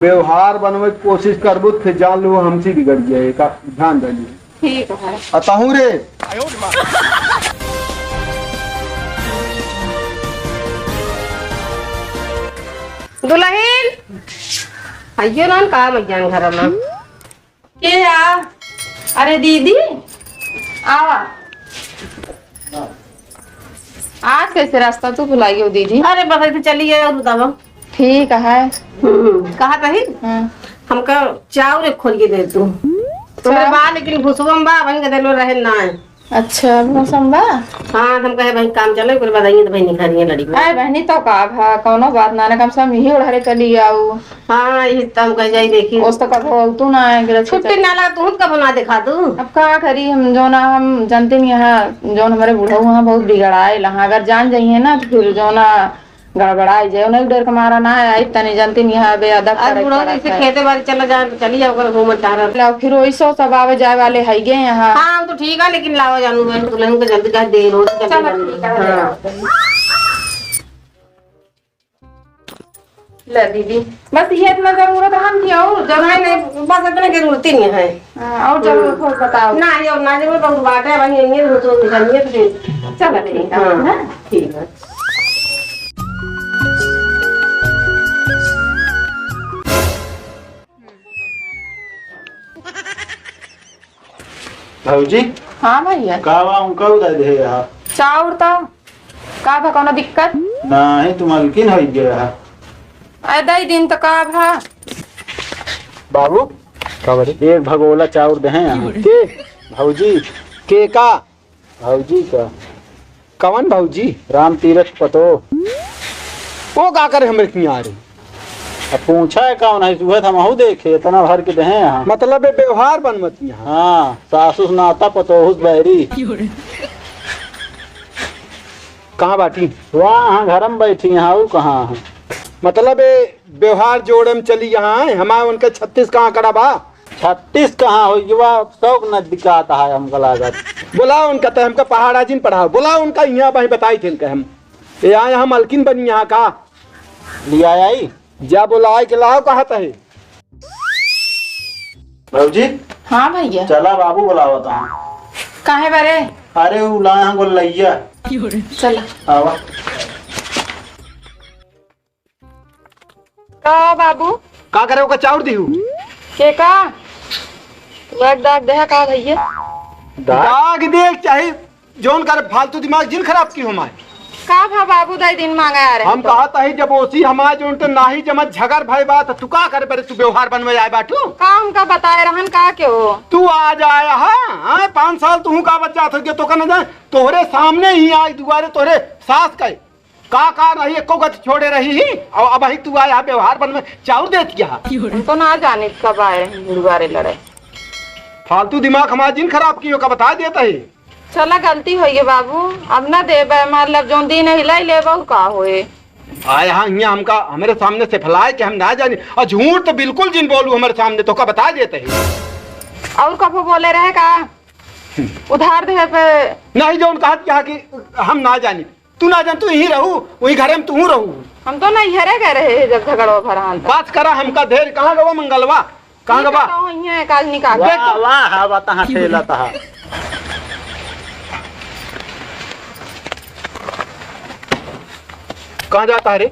व्यवहार बनवे की कोशिश करबू फिर जान लो हमसे बिगड़ जाए का ध्यान रखिए। ठीक है। अतहू रे दुल्हन आइयो ना का मैया घर में के आ। अरे दीदी आवा। आज कैसे रास्ता तू भुलाई हो दीदी? अरे बता तो चली गए और बताओ। ठीक है। कहा कही हमका चाउर खोल के दे तू तुम्हारे बा लेकिन भुसबम बा वहीं के देलो रहे ना है। अच्छा मौसम बा। हाँ हम कहे भाई काम चले कोई बताइए तो बहनी घर लड़ी अरे बहनी तो का भा कोनो बात ना कम से कम यही उड़ारे चली आओ। हाँ यही तो हम कह जाई देखी उस तो कब तू ना आए छुट्टी ना लगा तू कब बना दिखा तू। अब का करी हम जो ना हम जानते नहीं है जो हमारे बूढ़ा हुआ बहुत बिगड़ाए लहा अगर जान जाइए ना तो फिर जो ना गड़बड़ाई जाए उन्हें डर के मारा ना आई तने जानते नहीं है बेअदब करे पड़ा से खेते बारी चला जा चली जाओ कर घूम टहरा लाओ फिर वैसो सब आवे जाए वाले है गे यहाँ। हाँ तो ठीक है लेकिन लाओ जानू बहन दुल्हन को जल्दी कर दे रोज ले दीदी बस ये इतना जरूरत हम की और जगह नहीं बस इतने की जरूरत नहीं है। और जरूरत हो बताओ ना ये और ना जरूरत बहुत बात है वहीं ये तो निकलिए तो चलो ठीक है। ठीक है। भाऊजी हाँ भैया कावा उनका उदा दे यहाँ चाउर तो का भा कोनो दिक्कत नहीं तुम हल्किन हो गया दई दिन तो का भा बाबू कबरी एक भगोला चाउर दे यहाँ के भाऊजी के का भाऊजी का कवन भाऊजी राम तीरथ पतो वो का करे हमरे यहाँ आ रही अब पूछा है कौन है सुबह हम आहू देखे इतना भर के दे यहाँ मतलब व्यवहार बनमती हाँ सासुस नाता पतोहुस बैरी कहाँ बाटी वहाँ घर में बैठी यहाँ और कहाँ है मतलब व्यवहार जोड़े में चली यहाँ है हमारे उनके 36 कहाँ करा बा 36 कहाँ हो युवा शौक नजदीक आता है हमका लागत बोला उनका तो हमका पहाड़ा जिन पढ़ाओ बोला उनका यहाँ भाई बताई थे हम यहाँ यहाँ मलकिन बनी यहाँ का लिया आई जा बोला के लाओ कहा है भाजी। हाँ भैया चला बाबू बुलावा था काहे बारे अरे उला यहाँ को लैया चला आवा का बाबू का करे का चाउर दी के का एक दाग दे का भैया दाग देख चाहे जोन कर फालतू दिमाग जिन खराब की हमारे का भा बाबू दई दिन मांगा आ रहे हम कहता ही जब ओसी हमारे जो तो नाही जमत झगर भाई बात तू का करे पर तू व्यवहार बनवे आए बाटू का हमका बताए रहन का के हो तू आ जाया हां 5 साल तू का बच्चा थे तो का ना तोहरे सामने ही आई दुआरे तोहरे सास कहे का रही एको गत छोड़े रही ही और अब ही तू आया व्यवहार बनवे चाउर दे दिया तो ना जाने कब आए रहे गुरुवारे लड़े फालतू दिमाग हमारा जिन खराब की हो का बता देता है। चला गलती हो गई बाबू अब ना दे मतलब जो दिन हिलाई ले का होए आए हाँ यहाँ हमका हमारे सामने से फैलाए कि हम ना जाने और झूठ तो बिल्कुल जिन बोलू हमारे सामने तो का बता देते हैं। और कब बोले रहे का उधार दे पे नहीं जो कहा क्या कि हम ना जाने तू ना जान तू यहीं रहू वही घरे में तू रहू हम तो नहीं हरे गए रहे जब झगड़ो भरहान बात करा हमका ढेर कहाँ गवा मंगलवा कहाँ गवा काल निकाल वाह बात ठेला था कहाँ जाता है रे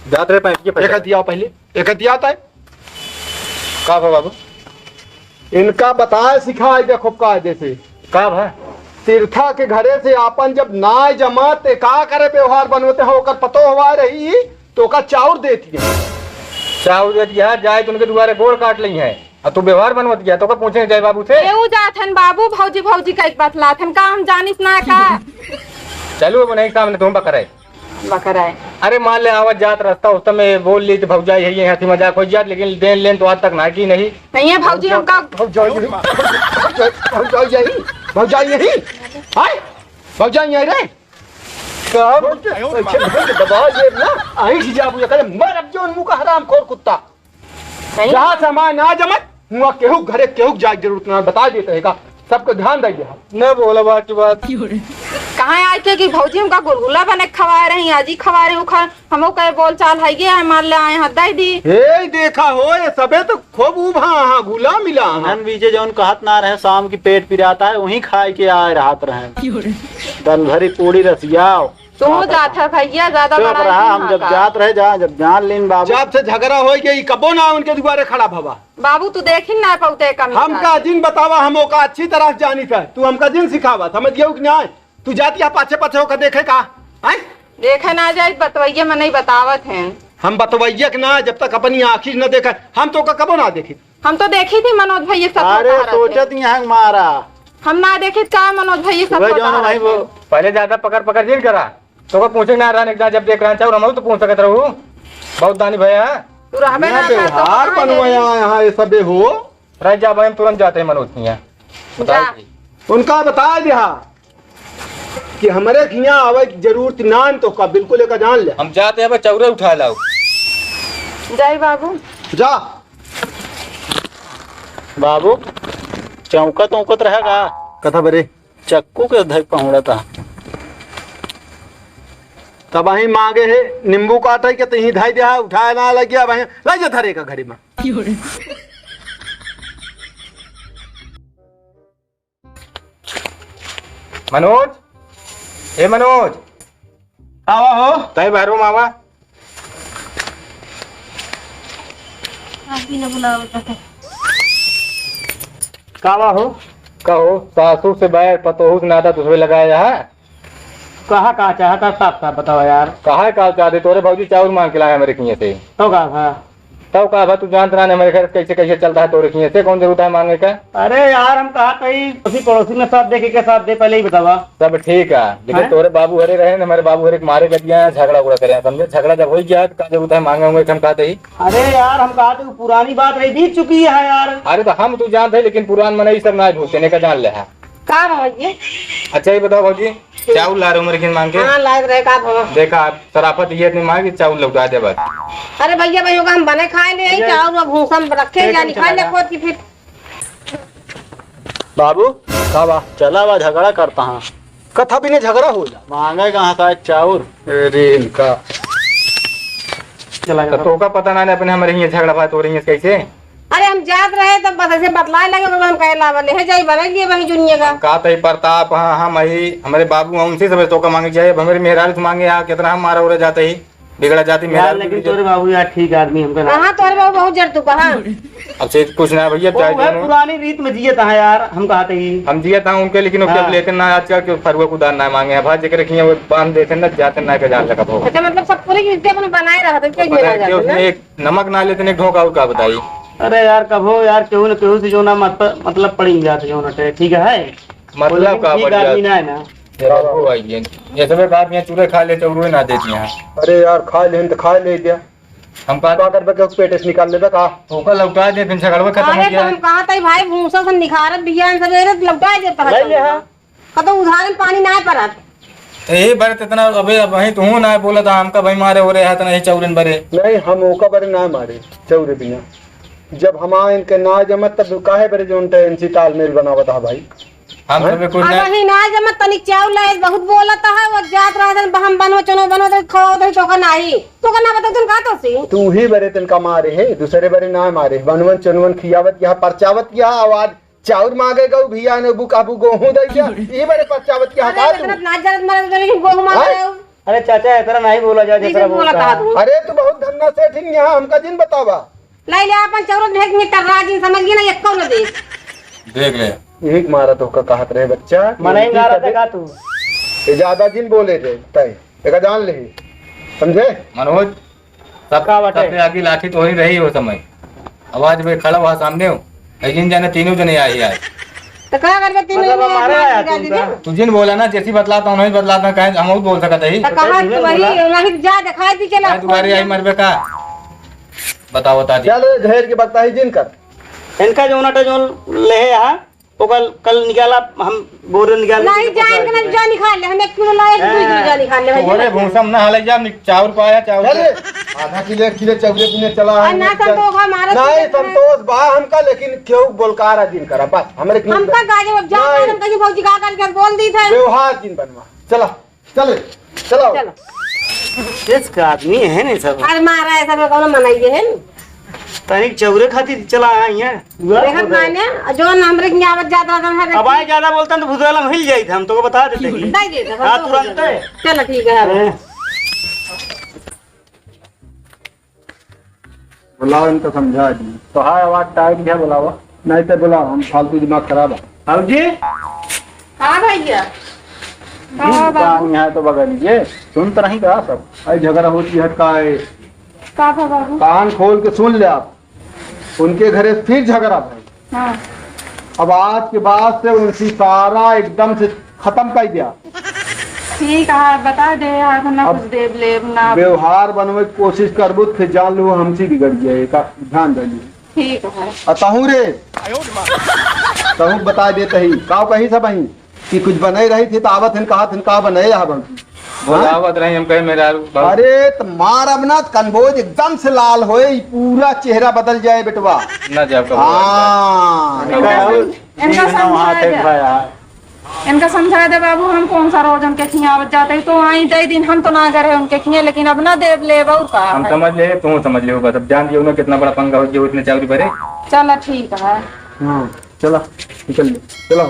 जात रहे पैसे एक दिया पहले एक दिया आता है का बाबू इनका बताए सिखाए देखो कायदे से का है तीर्था के घरे से आपन जब नाय जमात का करे व्यवहार बनवते हो कर पतो हुआ रही तो का चाउर देती है चाउर दे दिया जाए तो उनके दुआरे गोड़ काट ली है और तू व्यवहार बनवत गया तो का पूछे जाए बाबू से एऊ जाथन बाबू भौजी भौजी का एक बात लाथन का हम जानिस ना का चलो वो नहीं सामने तुम बकराए बकराए अरे मान ले आवत जात रास्ता उस समय बोल ली तो भौजाई है ये हंसी मजाक हो जात लेकिन देन लेन तो आज तक ना की नहीं नहीं है भौजी हमका भौजाई यही हाय भौजाई यही रे दबाव ये ना आई जाबू ये करे मर अब जो मुंह का हराम खोर कुत्ता जहाँ सामान ना जमत हुआ केहू घरे केहू जाए जरूरत ना बता देते है का सबको ध्यान दे न बोला बात की बात कहाँ आए थे कि भौजी हमका गुलगुला बने खवा रही आजी खवा रही हूँ हमो कहे बोल चाल है गे मान ले आए हद दी हे देखा हो ये सबे तो खूब उभा हाँ गुला मिला हाँ बीजे जौन कहत ना रहे शाम की पेट पिराता है वहीं खाए के आए रात रहे दल भरी पूरी रसिया तू जात है भैया ज्यादा चुप रहा हम जब जात रहे जब जान लेन बाबू जब से झगड़ा हो गई कबो ना उनके दुआरे खड़ा भवा बाबू तू देख ही ना पाते कमी हमका जिन बतावा हमो का अच्छी तरह जानी था तू हमका जिन सिखावा समझ गयो कि ना तू जाती है पाछे पाछे होकर देखे का हैं देखे ना जाए बतवैया में नहीं बतावत हैं हम बतवैया के ना जब तक अपनी आँखी न देखा हम तो कबो ना देखी हम तो देखी थी मनोज भैया सब अरे सोचत यहाँ मारा हम ना देखे का मनोज भैया सब भाई वो पहले ज्यादा पकड़ पकड़ जिन करा तो पूछे ना रहा एकदम जब देख रहा चाहे हम तो पूछ सकते रहू बहुत दानी भैया तू रहबे ना व्यवहार बनवाया यहाँ ये सबे हो रह जा भाई हम तुरंत जाते हैं मनोज के यहाँ उनका बता दिया कि हमारे यहाँ आवे जरूरत ना तो का बिल्कुल एक जान ले हम जाते हैं चौरे उठा लाओ जय बाबू जा बाबू चौकत औकत रहेगा कथा बरे चक्कू के धक पहुंचा था तब वहीं मांगे है नींबू काटे के तही धाई दिया उठाया ना लग गया वहीं लग जा धरे का घड़ी में मनोज हे मनोज आवा हो तय भैरो मामा कावा हो कहो सासू से बैर पतोहू से नाता तुझे लगाया है कहा चाहता साफ साफ बताओ यार कहा का चाहते तोरे भौजी चावल मांग के लाया मेरे किए से तो कहा तब कहा तू जानता ना मेरे घर कैसे कैसे चलता है तोरे किए से कौन जरूरत है मांगने का अरे यार हम कहा कहीं उसी पड़ोसी में साथ देखे के साथ दे पहले ही बतावा सब ठीक है लेकिन तोरे बाबू हरे रहे ना हमारे बाबू हरे मारे लग गया झगड़ा उगड़ा करे समझे झगड़ा जब हो गया तो जरूरत है मांगे होंगे हम कहते ही अरे यार हम कहा तो पुरानी बात रही बीत चुकी है यार अरे तो हम तू जानते लेकिन पुरान मन सब ना भूलते का जान ले है का भौजी अच्छा ये बताओ भौजी चावल ला रहे हो मेरे किन मांग के हाँ लायक रहे का भवा देखा शराफत ये नहीं मांगी चावल लौटा दे बस अरे भैया भैया का हम बने खाए ले चावल भूसा में रखे जानी खाए ले खोद की फिर बाबू कावा चला हुआ झगड़ा करता हाँ कथा भी नहीं झगड़ा हो जा मांगे कहाँ था चाउर अरे इनका चला तो का पता ना अपने हमारे यहाँ झगड़ा बात हो रही है कैसे अरे हम जात रहे तब बस ऐसे बतलाए लगे तो हम कहे लावा ले जाई बने लिए वही दुनिया का कहा था प्रताप हाँ हम ही हमारे बाबू हैं उनसे सब तो का मांगे चाहिए हमारे मेहरारू से मांगे यहाँ कितना हम मारा उड़ा जाते ही बिगड़ा जाती मेहरारू लेकिन तोरे बाबू यार ठीक आदमी हमका कहाँ तोरे बाबू बहुत जड़ तू कहाँ अब से कुछ ना भैया पुरानी रीत में जिये था यार हम कहते ही हम जिया था उनके लेकिन उसके लेते ना आजकल क्यों फरुआ कुदार ना मांगे भाई जिक्र रखिए वो बांध देते ना जाते ना के जान लगा अच्छा मतलब सब पूरी रीते अपन बनाए रहा था क्या उसमें एक नमक ना लेते एक ढोका का बताइए अरे यार कब हो यार केहू न केहू से जो ना मतलब पड़ी जाते जो ना ठीक है मतलब का आदमी ना है ना ये सब बात यहाँ चूल्हे खा ले चौरू ना देती हैं अरे यार खा ले तो खा ले दिया हम कहा कर पेट से निकाल लेता कहा धोखा लौटा दे फिर झगड़वा खत्म हो अरे तो गया हम कहा था भाई भूसा से निखारत बियान सवेरे लौटा देता है कतो उधार में पानी ना परत यही बरत इतना अबे वही तू ना बोला था हमका भाई मारे हो रहे है नहीं चौरन बरे नहीं हम ओका बरे ना मारे चौरे बिना जब हमारे इनके ना जमत तब काहे बरे जो उनटे इनसी तालमेल बनावा था भाई हम सब कुछ अगर ही ना जमत तनिक चावल है बहुत बोलता है वो जात रहा था हम बनवा चनो बनवा तो खाओ तो तो नहीं तो ना बता तुम का तो सी तू ही बरे तिनका मारे है दूसरे बरे ना मारे बनवन चनवन खियावत यहाँ परचावत यहाँ आवाज चाउर मांगे गौ भिया ने बुक आबू गेहूं दे दिया ये बरे परचावत की हटा तू ना जरत मरे तो लेकिन गोहू मांग रहे हो अरे चाचा इतना नहीं बोला जाए जैसा बोलता अरे तू बहुत धन्ना सेठ यहाँ हमका जिन बतावा लाई ले अपन चौरत भेज में टर्रा जिन समझ गई ना एक कौन दे देख ले एक मारा तो का कहत रहे बच्चा मनाई मारा देगा तू ये ज्यादा जिन बोले थे तय एक जान ले समझे मनोज सबका सबसे आगे लाठी तो ही रही हो समय आवाज में खड़ा हुआ सामने हो लेकिन जाने तीनों जने आई है तो क्या करके तीनों तुझे बोला ना जैसी बतलाता हूँ नहीं बतलाता कहे हम बोल सकता ही तो कहा वही नहीं जा दिखा दी चला तुम्हारी आई मरबे का बताओ बता दी चल घेर के बता ही जिन कर इनका जो नटा जो ले यहाँ वो कल निकाला हम बोरे निकाल नहीं जाएंगे ना जा निकाल ले हम 1 किलो लाए 2 किलो जा निकाल ले भाई बोरे भूसम ना हले जा चावल पाया चावल आधा किलो 1 किलो चौरे पिने चला है ना संतोष हमारा नहीं संतोष बा हमका लेकिन क्यों बोलकार दिन करा बस हमरे हमका गाजे जा हम कहीं भौजी का करके बोल दी थे व्यवहार दिन बनवा चला चले चलो चलो इसका आदमी है नहीं सब अरे मारा ऐसा में कौन मनाइए है तनिक चौरे खातिर चला आई है देखत माने जो हमरे के आवत जात रहन है अब आए ज्यादा बोलता तो भूतवाला में हिल जाई था हम तो बता देते ही दे दे हाँ तुरंत है। चलो ठीक है बुलाओ इनको समझा दी तो हाय आवाज टाइट है बुलावा नहीं तो बुलाओ हम फालतू दिमाग खराब है अब जी हाँ भैया काम यहाँ तो बगल लीजिए सुन तो नहीं कहा सब अरे झगड़ा होती है का है का था बाबू कान खोल के सुन ले आप उनके घरे फिर झगड़ा भाई हाँ अब आज के बाद से उनकी सारा एकदम से खत्म कर दिया ठीक है बता दे यार ना अब कुछ देव लेब ना व्यवहार बनवे की कोशिश करबू फिर जान लो हमसे बिगड़ जाए का ध्यान दीजिए ठीक है अतहू रे तहू बता देते ही काव कही सब ही कि कुछ बने रही थी तो आवत हिन कहा बने यहाँ बोलावत रही हम कहे मेरा अरे तो मार अब ना कनबोज एकदम से लाल होए ई पूरा चेहरा बदल जाए बेटवा ना जाब का हाँ इनका समझा दे इनका समझा दे बाबू हम कौन सा रोज उनके खियावत जाते तो आई दे दिन हम तो ना करे उनके खिए लेकिन अब ना देव ले और का हम समझ ले तू समझ ले बस अब जान दियो ना कितना बड़ा पंगा हो गया इतने चावरी भरे चलो ठीक है हाँ चला निकल चलो